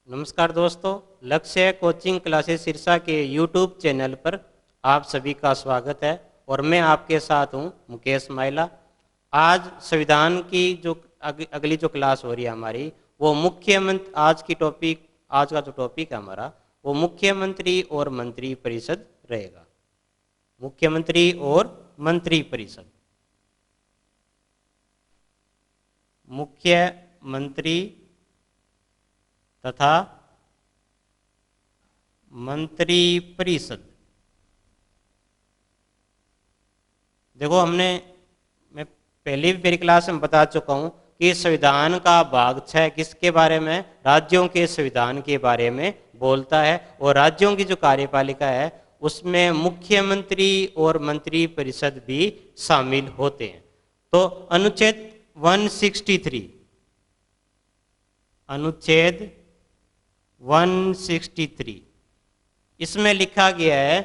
नमस्कार दोस्तों, लक्ष्य कोचिंग क्लासेस सिरसा के यूट्यूब चैनल पर आप सभी का स्वागत है और मैं आपके साथ हूं मुकेश माइला। आज संविधान की जो अगली जो क्लास हो रही है हमारी, वो मुख्यमंत्री आज का जो टॉपिक है हमारा, वो मुख्यमंत्री और मंत्री परिषद रहेगा। मुख्यमंत्री और मंत्री परिषद। मुख्यमंत्री तथा मंत्री परिषद। देखो, मैं पहली भी मेरी क्लास में बता चुका हूं कि संविधान का भाग 6 किसके बारे में, राज्यों के संविधान के बारे में बोलता है और राज्यों की जो कार्यपालिका है उसमें मुख्यमंत्री और मंत्री परिषद भी शामिल होते हैं। तो अनुच्छेद 163 अनुच्छेद 163 इसमें लिखा गया है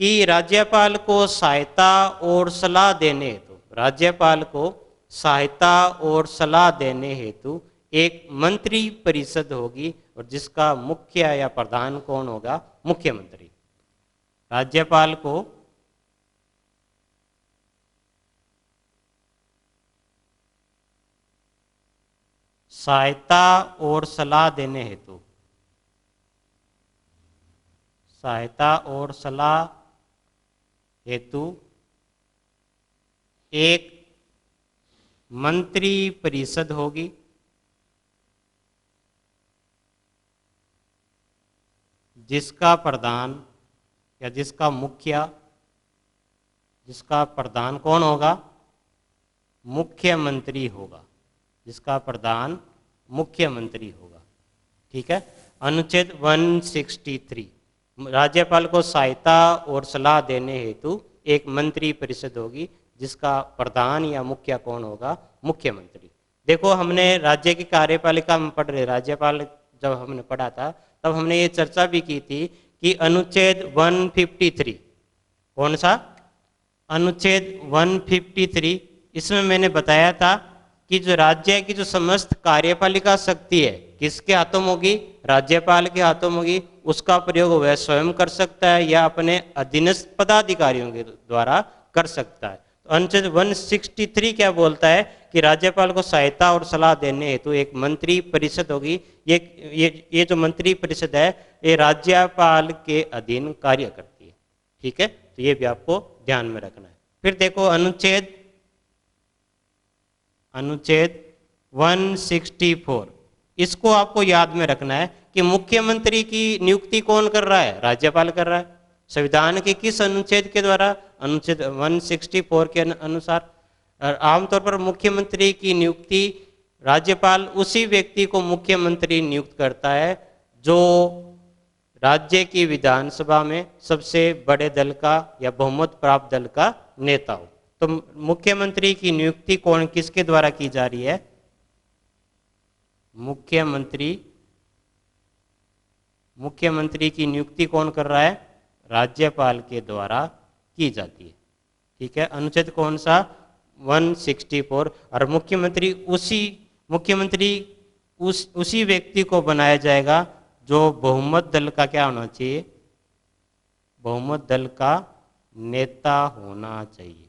कि राज्यपाल को सहायता और सलाह देने हेतु राज्यपाल को सहायता और सलाह देने हेतु एक मंत्री परिषद होगी और जिसका मुख्य या प्रधान कौन होगा? मुख्यमंत्री। राज्यपाल को सहायता और सलाह देने हेतु एक मंत्री परिषद होगी जिसका प्रधान या जिसका प्रधान कौन होगा? मुख्यमंत्री होगा। जिसका प्रधान मुख्यमंत्री होगा। ठीक है। अनुच्छेद 163 राज्यपाल को सहायता और सलाह देने हेतु एक मंत्री परिषद होगी जिसका प्रधान या मुखिया कौन होगा? मुख्यमंत्री। देखो, हमने राज्य की कार्यपालिका में पढ़ रहे, राज्यपाल जब हमने पढ़ा था तब हमने ये चर्चा भी की थी कि अनुच्छेद 153, कौन सा? अनुच्छेद 153, इसमें मैंने बताया था कि जो राज्य की जो समस्त कार्यपालिका शक्ति है किसके हाथों में होगी? राज्यपाल के हाथों में होगी। उसका प्रयोग वह स्वयं कर सकता है या अपने अधीनस्थ पदाधिकारियों के द्वारा कर सकता है। तो अनुच्छेद 163 क्या बोलता है कि राज्यपाल को सहायता और सलाह देने हेतु एक मंत्री परिषद होगी। ये जो मंत्री परिषद है ये राज्यपाल के अधीन कार्य करती है। ठीक है, तो ये भी आपको ध्यान में रखना है। फिर देखो अनुच्छेद 164, इसको आपको याद में रखना है कि मुख्यमंत्री की नियुक्ति कौन कर रहा है? राज्यपाल कर रहा है। संविधान के किस अनुच्छेद के द्वारा? अनुच्छेद 164 के अनुसार। आमतौर पर मुख्यमंत्री की नियुक्ति राज्यपाल उसी व्यक्ति को मुख्यमंत्री नियुक्त करता है जो राज्य की विधानसभा में सबसे बड़े दल का या बहुमत प्राप्त दल का नेता हो। तो मुख्यमंत्री की नियुक्ति कौन किसके द्वारा की जा रही है? मुख्यमंत्री की नियुक्ति कौन कर रहा है? राज्यपाल के द्वारा की जाती है। ठीक है, अनुच्छेद कौन सा? 164। और मुख्यमंत्री उसी व्यक्ति को बनाया जाएगा जो बहुमत दल का क्या होना चाहिए? बहुमत दल का नेता होना चाहिए।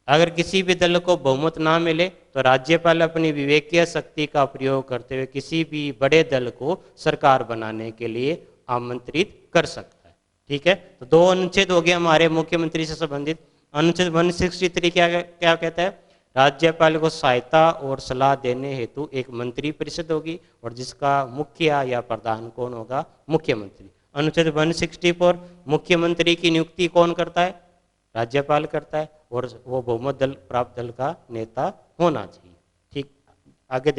अगर किसी भी दल को बहुमत ना मिले तो राज्यपाल अपनी विवेकीय शक्ति का प्रयोग करते हुए किसी भी बड़े दल को सरकार बनाने के लिए आमंत्रित कर सकता है। ठीक है, तो दो अनुच्छेद हो गए हमारे मुख्यमंत्री से संबंधित। अनुच्छेद 163 क्या कहता है? राज्यपाल को सहायता और सलाह देने हेतु एक मंत्री परिषद होगी और जिसका मुखिया या प्रधान कौन होगा? मुख्यमंत्री। अनुच्छेद 164 मुख्यमंत्री की नियुक्ति कौन करता है? राज्यपाल करता है और वो बहुमत दल प्राप्त दल का नेता होना चाहिए। ठीक, आगे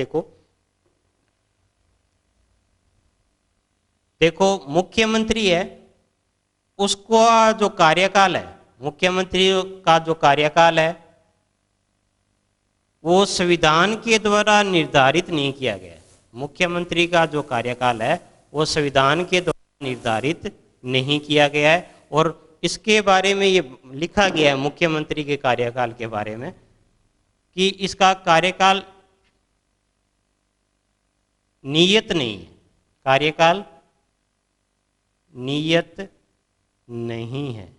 देखो मुख्यमंत्री है, उसका जो कार्यकाल है, मुख्यमंत्री का जो कार्यकाल है वो संविधान के द्वारा निर्धारित नहीं किया गया है। मुख्यमंत्री का जो कार्यकाल है वो संविधान के द्वारा निर्धारित नहीं किया गया है और इसके बारे में ये लिखा गया है मुख्यमंत्री के कार्यकाल के बारे में कि इसका कार्यकाल नियत नहीं है। कार्यकाल नियत नहीं है।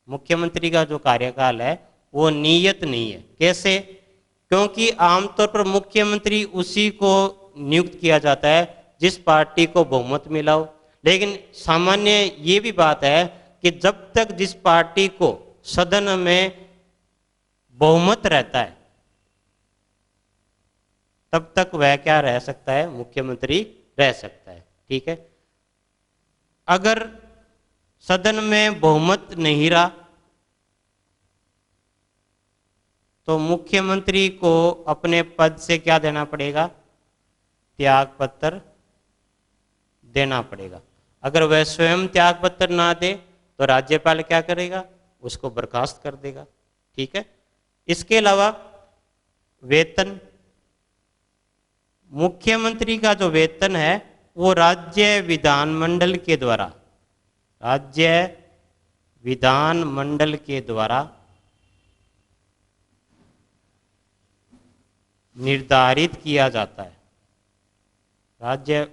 मुख्यमंत्री का जो कार्यकाल है वो नियत नहीं है। कैसे? क्योंकि आमतौर पर मुख्यमंत्री उसी को नियुक्त किया जाता है जिस पार्टी को बहुमत मिला हो। लेकिन सामान्य ये भी बात है कि जब तक जिस पार्टी को सदन में बहुमत रहता है तब तक वह क्या रह सकता है? मुख्यमंत्री रह सकता है। ठीक है। अगर सदन में बहुमत नहीं रहा तो मुख्यमंत्री को अपने पद से क्या देना पड़ेगा? त्याग पत्र देना पड़ेगा। अगर वह स्वयं त्याग पत्र ना दे तो राज्यपाल क्या करेगा? उसको बर्खास्त कर देगा। ठीक है। इसके अलावा वेतन, मुख्यमंत्री का जो वेतन है वो राज्य विधानमंडल के द्वारा निर्धारित किया जाता है। राज्य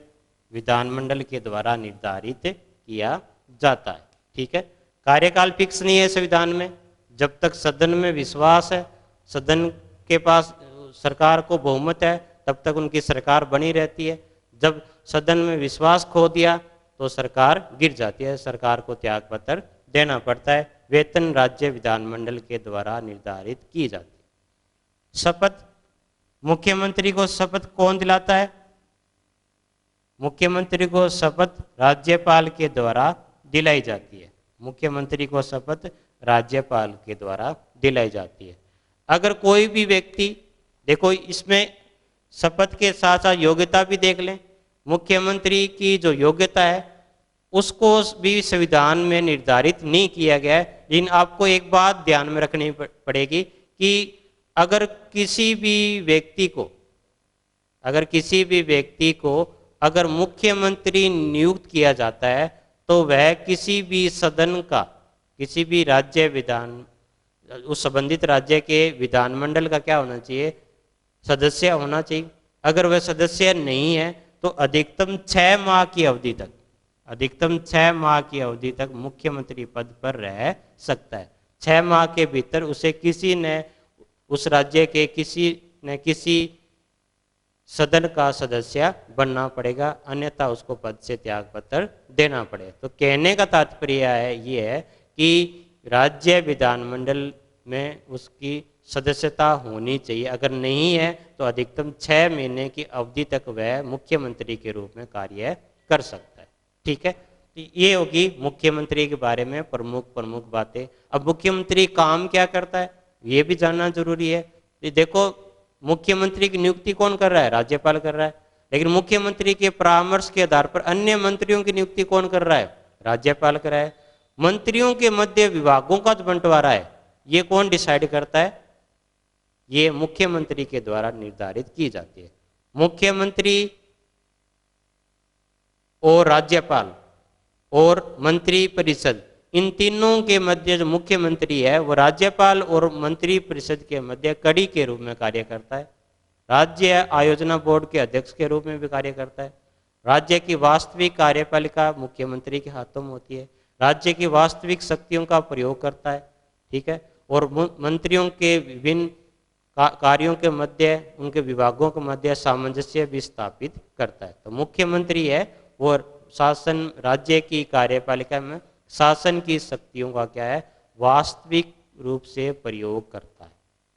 विधानमंडल के द्वारा निर्धारित किया जाता है। ठीक है। कार्यकाल फिक्स नहीं है संविधान में। जब तक सदन में विश्वास है, सदन के पास सरकार को बहुमत है, तब तक उनकी सरकार बनी रहती है। जब सदन में विश्वास खो दिया तो सरकार गिर जाती है, सरकार को त्यागपत्र देना पड़ता है। वेतन राज्य विधानमंडल के द्वारा निर्धारित की जाती है। शपथ, मुख्यमंत्री को शपथ कौन दिलाता है? मुख्यमंत्री को शपथ राज्यपाल के द्वारा दिलाई जाती है। मुख्यमंत्री को शपथ राज्यपाल के द्वारा दिलाई जाती है। अगर कोई भी व्यक्ति, देखो इसमें शपथ के साथ साथ योग्यता भी देख लें। मुख्यमंत्री की जो योग्यता है उसको भी संविधान में निर्धारित नहीं किया गया है। लेकिन आपको एक बात ध्यान में रखनी पड़ेगी कि अगर किसी भी व्यक्ति को अगर मुख्यमंत्री नियुक्त किया जाता है तो वह किसी भी सदन का, किसी भी राज्य विधान, उस संबंधित राज्य के विधानमंडल का क्या होना चाहिए? सदस्य होना चाहिए। अगर वह सदस्य नहीं है तो अधिकतम 6 माह की अवधि तक मुख्यमंत्री पद पर रह सकता है। 6 माह के भीतर उसे किसी ने, उस राज्य के किसी सदन का सदस्य बनना पड़ेगा, अन्यथा उसको पद से त्यागपत्र देना पड़ेगा। तो कहने का तात्पर्य ये है कि राज्य विधानमंडल में उसकी सदस्यता होनी चाहिए। अगर नहीं है तो अधिकतम 6 महीने की अवधि तक वह मुख्यमंत्री के रूप में कार्य कर सकता है। ठीक है। तो ये होगी मुख्यमंत्री के बारे में प्रमुख बातें। अब मुख्यमंत्री काम क्या करता है ये भी जानना जरूरी है। देखो, मुख्यमंत्री की नियुक्ति कौन कर रहा है? राज्यपाल कर रहा है। लेकिन मुख्यमंत्री के परामर्श के आधार पर अन्य मंत्रियों की नियुक्ति कौन कर रहा है? राज्यपाल कर रहा है। मंत्रियों के मध्य विभागों का जो बंटवारा है ये कौन डिसाइड करता है? ये मुख्यमंत्री के द्वारा निर्धारित की जाती है। मुख्यमंत्री और राज्यपाल और मंत्री परिषद, इन तीनों के मध्य जो मुख्यमंत्री है वो राज्यपाल और मंत्री परिषद के मध्य कड़ी के रूप में कार्य करता है। राज्य आयोजना बोर्ड के अध्यक्ष के रूप में भी कार्य करता है। राज्य की वास्तविक कार्यपालिका मुख्यमंत्री के हाथों में होती है। राज्य की वास्तविक शक्तियों का प्रयोग करता है। ठीक है। और मंत्रियों के विभिन्न कार्यों के मध्य, उनके विभागों के मध्य सामंजस्य भी स्थापित करता है। तो मुख्यमंत्री है वो शासन, राज्य की कार्यपालिका में शासन की शक्तियों का क्या है? वास्तविक रूप से प्रयोग करता है।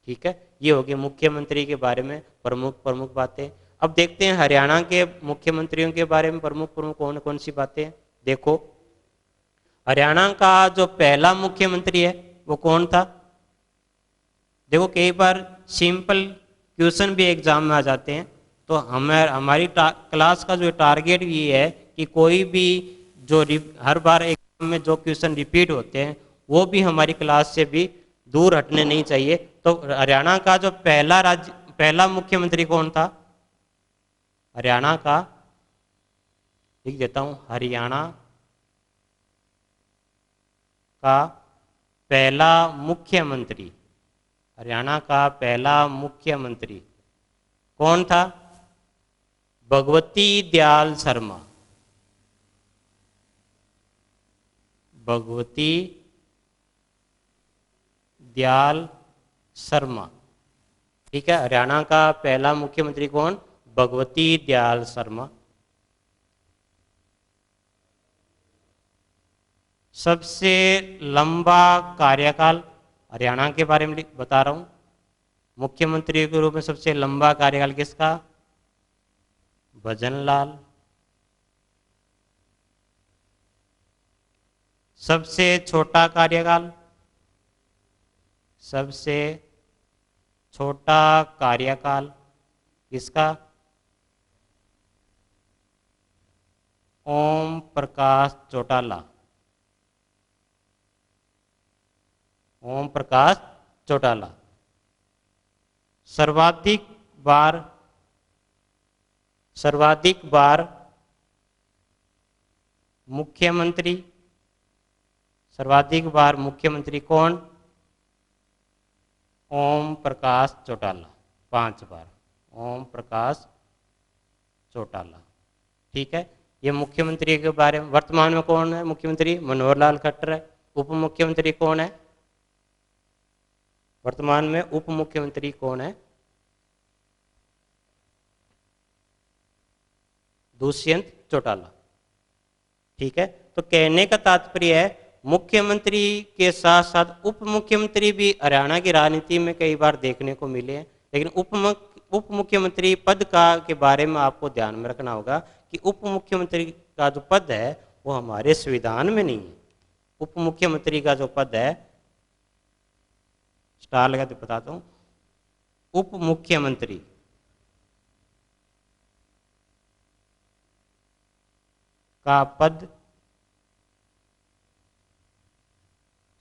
ठीक है। ये होगी मुख्यमंत्री के बारे में प्रमुख बातें। अब देखते हैं हरियाणा के मुख्यमंत्रियों के बारे में प्रमुख कौन सी बातें। देखो, हरियाणा का जो पहला मुख्यमंत्री है वो कौन था? देखो, कई बार सिंपल क्वेश्चन भी एग्जाम में आ जाते हैं। तो हमारी क्लास का जो टारगेट ये है कि कोई भी जो हर बार एग्जाम में जो क्वेश्चन रिपीट होते हैं वो भी हमारी क्लास से भी दूर हटने नहीं चाहिए। तो हरियाणा का जो पहला मुख्यमंत्री कौन था? हरियाणा का लिख देता हूं, हरियाणा का पहला मुख्यमंत्री, हरियाणा का पहला मुख्यमंत्री कौन था? भगवती दयाल शर्मा, भगवती दयाल शर्मा। ठीक है, हरियाणा का पहला मुख्यमंत्री कौन? भगवती दयाल शर्मा। सबसे लंबा कार्यकाल, हरियाणा के बारे में बता रहा हूं, मुख्यमंत्री के रूप में सबसे लंबा कार्यकाल किसका? भजन लाल। सबसे छोटा कार्यकाल, सबसे छोटा कार्यकाल किसका? ओम प्रकाश चौटाला, ओम प्रकाश चौटाला। सर्वाधिक बार मुख्यमंत्री, सर्वाधिक बार मुख्यमंत्री कौन? ओम प्रकाश चौटाला, 5 बार, ओम प्रकाश चौटाला। ठीक है, ये मुख्यमंत्री के बारे में। वर्तमान में कौन है मुख्यमंत्री? मनोहर लाल खट्टर है। उप मुख्यमंत्री कौन है वर्तमान में? उप मुख्यमंत्री कौन है? दुष्यंत चौटाला। ठीक है, तो कहने का तात्पर्य है मुख्यमंत्री के साथ साथ उप मुख्यमंत्री भी हरियाणा की राजनीति में कई बार देखने को मिले हैं, लेकिन उप मुख्यमंत्री पद के बारे में आपको ध्यान में रखना होगा कि उप मुख्यमंत्री का जो पद है वो हमारे संविधान में नहीं है। उप मुख्यमंत्री का जो पद है, स्टार लगा तो बताता हूं, उप मुख्यमंत्री का पद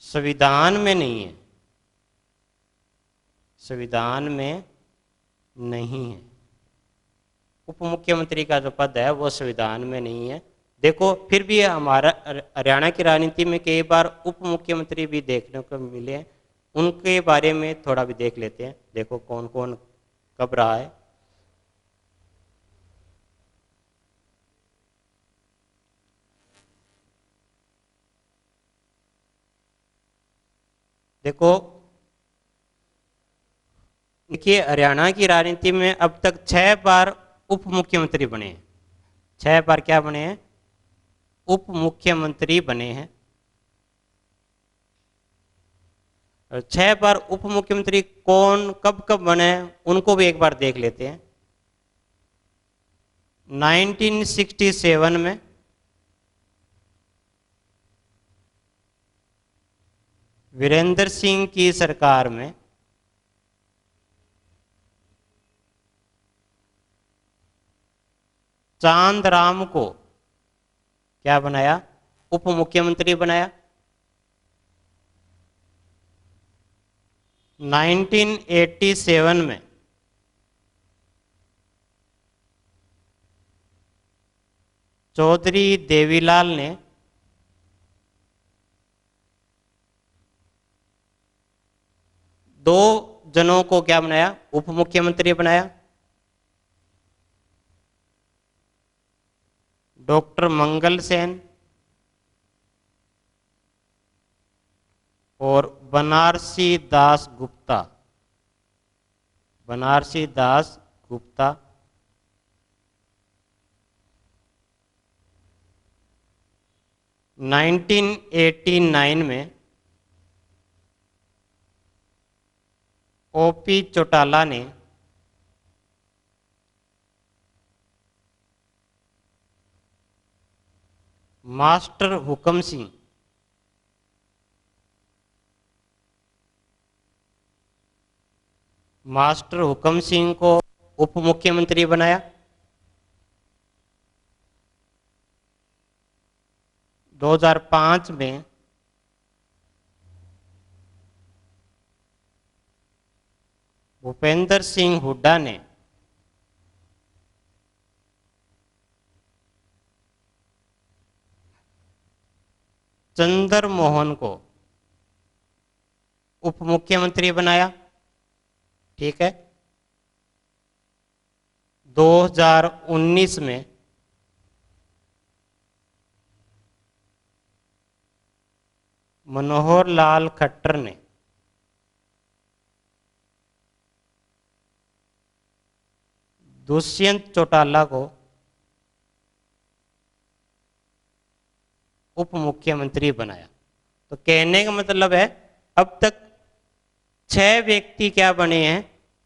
संविधान में नहीं है, संविधान में नहीं है। उप मुख्यमंत्री का जो पद है वो संविधान में नहीं है। देखो, फिर भी हमारा हरियाणा की राजनीति में कई बार उप मुख्यमंत्री भी देखने को मिले हैं, उनके बारे में थोड़ा भी देख लेते हैं। देखो कौन कौन कब रहा है। देखो, देखिए हरियाणा की राजनीति में अब तक 6 बार उप मुख्यमंत्री बने हैं। 6 बार क्या बने हैं? उप मुख्यमंत्री बने हैं। 6 बार उप मुख्यमंत्री कौन कब कब बने हैं उनको भी एक बार देख लेते हैं। 1967 में, वीरेंद्र सिंह की सरकार में, चांद राम को क्या बनाया? उप मुख्यमंत्री बनाया। 1987 में चौधरी देवीलाल ने दो जनों को क्या बनाया? उप मुख्यमंत्री बनाया। डॉक्टर मंगल सेन और बनारसी दास गुप्ता, बनारसी दास गुप्ता। नाइनटीन 89 में ओपी चौटाला ने मास्टर हुकम सिंह, मास्टर हुकम सिंह को उप मुख्यमंत्री बनाया। 2005 में भूपेंद्र सिंह हुड्डा ने चंद्र मोहन को उप मुख्यमंत्री बनाया। ठीक है, 2019 में मनोहर लाल खट्टर ने दुष्यंत चौटाला को उप मुख्यमंत्री बनाया। तो कहने का मतलब है अब तक 6 व्यक्ति क्या बने हैं,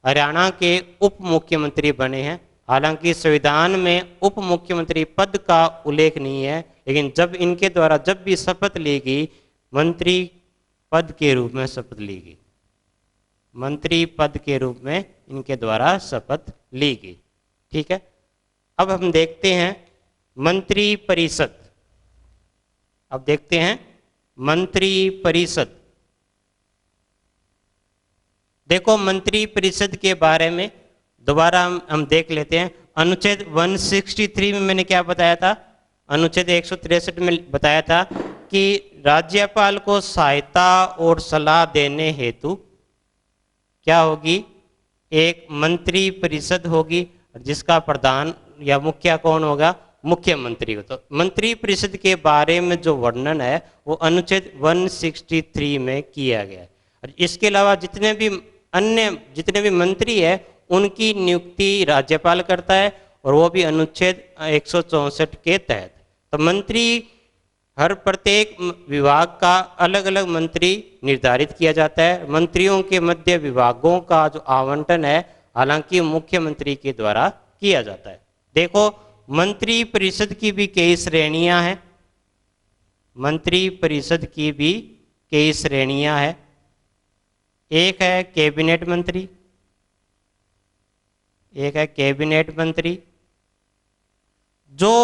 हरियाणा के उप मुख्यमंत्री बने हैं। हालांकि संविधान में उप मुख्यमंत्री पद का उल्लेख नहीं है, लेकिन जब इनके द्वारा जब भी शपथ ली गई, मंत्री पद के रूप में शपथ ली गई, मंत्री पद के रूप में इनके द्वारा शपथ ली गई। ठीक है, अब हम देखते हैं मंत्री परिषद। अब देखते हैं मंत्री परिषद। देखो मंत्री परिषद के बारे में दोबारा हम देख लेते हैं। अनुच्छेद 163 में मैंने क्या बताया था, अनुच्छेद 163 में बताया था कि राज्यपाल को सहायता और सलाह देने हेतु क्या होगी, एक मंत्री परिषद होगी, जिसका प्रधान या मुखिया कौन होगा, मुख्यमंत्री को। तो मंत्री परिषद के बारे में जो वर्णन है वो अनुच्छेद 163 में किया गया है। और इसके अलावा जितने भी मंत्री है उनकी नियुक्ति राज्यपाल करता है, और वो भी अनुच्छेद 164 के तहत। तो मंत्री हर प्रत्येक विभाग का अलग अलग मंत्री निर्धारित किया जाता है। मंत्रियों के मध्य विभागों का जो आवंटन है हालांकि मुख्यमंत्री के द्वारा किया जाता है। देखो मंत्री परिषद की भी कई श्रेणियां हैं, मंत्री परिषद की भी कई श्रेणियां हैं। एक है कैबिनेट मंत्री, एक है कैबिनेट मंत्री। जो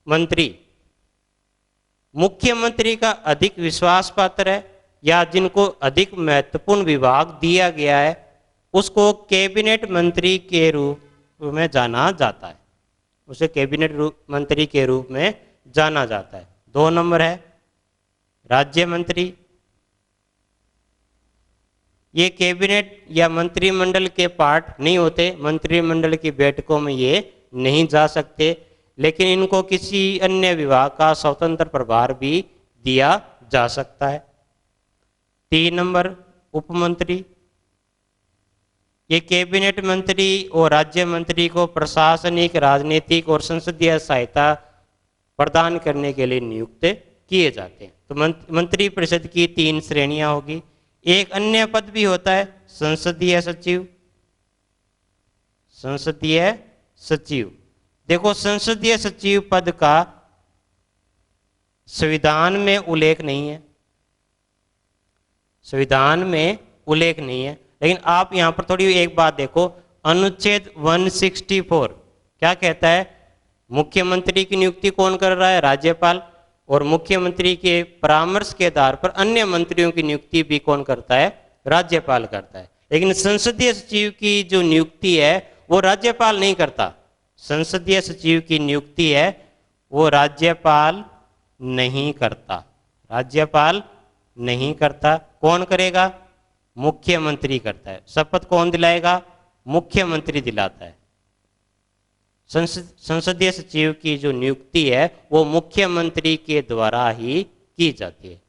मंत्री मुख्यमंत्री का अधिक विश्वास पात्र है या जिनको अधिक महत्वपूर्ण विभाग दिया गया है उसको कैबिनेट मंत्री के रूप में जाना जाता है, उसे कैबिनेट मंत्री के रूप में जाना जाता है। 2 नंबर है राज्य मंत्री। ये कैबिनेट या मंत्रिमंडल के पार्ट नहीं होते, मंत्रिमंडल की बैठकों में ये नहीं जा सकते, लेकिन इनको किसी अन्य विभाग का स्वतंत्र प्रभार भी दिया जा सकता है। 3 नंबर उपमंत्री। ये कैबिनेट मंत्री और राज्य मंत्री को प्रशासनिक, राजनीतिक और संसदीय सहायता प्रदान करने के लिए नियुक्त किए जाते हैं। तो मंत्री परिषद की 3 श्रेणियां होगी। एक अन्य पद भी होता है संसदीय सचिव। संसदीय सचिव, देखो संसदीय सचिव पद का संविधान में उल्लेख नहीं है, संविधान में उल्लेख नहीं है, लेकिन आप यहां पर थोड़ी एक बात देखो, अनुच्छेद 164 क्या कहता है, मुख्यमंत्री की नियुक्ति कौन कर रहा है, राज्यपाल, और मुख्यमंत्री के परामर्श के आधार पर अन्य मंत्रियों की नियुक्ति भी कौन करता है, राज्यपाल करता है। लेकिन संसदीय सचिव की जो नियुक्ति है वो राज्यपाल नहीं करता, संसदीय सचिव की नियुक्ति है वो राज्यपाल नहीं करता, राज्यपाल नहीं करता। कौन करेगा, मुख्यमंत्री करता है। शपथ कौन दिलाएगा, मुख्यमंत्री दिलाता है। संसदीय सचिव की जो नियुक्ति है वो मुख्यमंत्री के द्वारा ही की जाती है।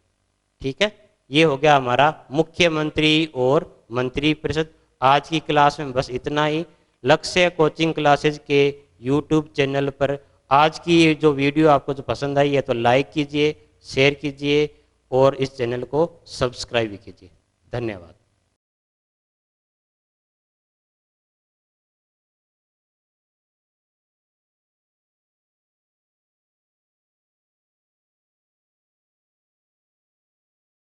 ठीक है, ये हो गया हमारा मुख्यमंत्री और मंत्री परिषद। आज की क्लास में बस इतना ही। लक्ष्य कोचिंग क्लासेज के YouTube चैनल पर आज की जो वीडियो आपको जो पसंद आई है तो लाइक कीजिए, शेयर कीजिए और इस चैनल को सब्सक्राइब भी कीजिए। धन्यवाद।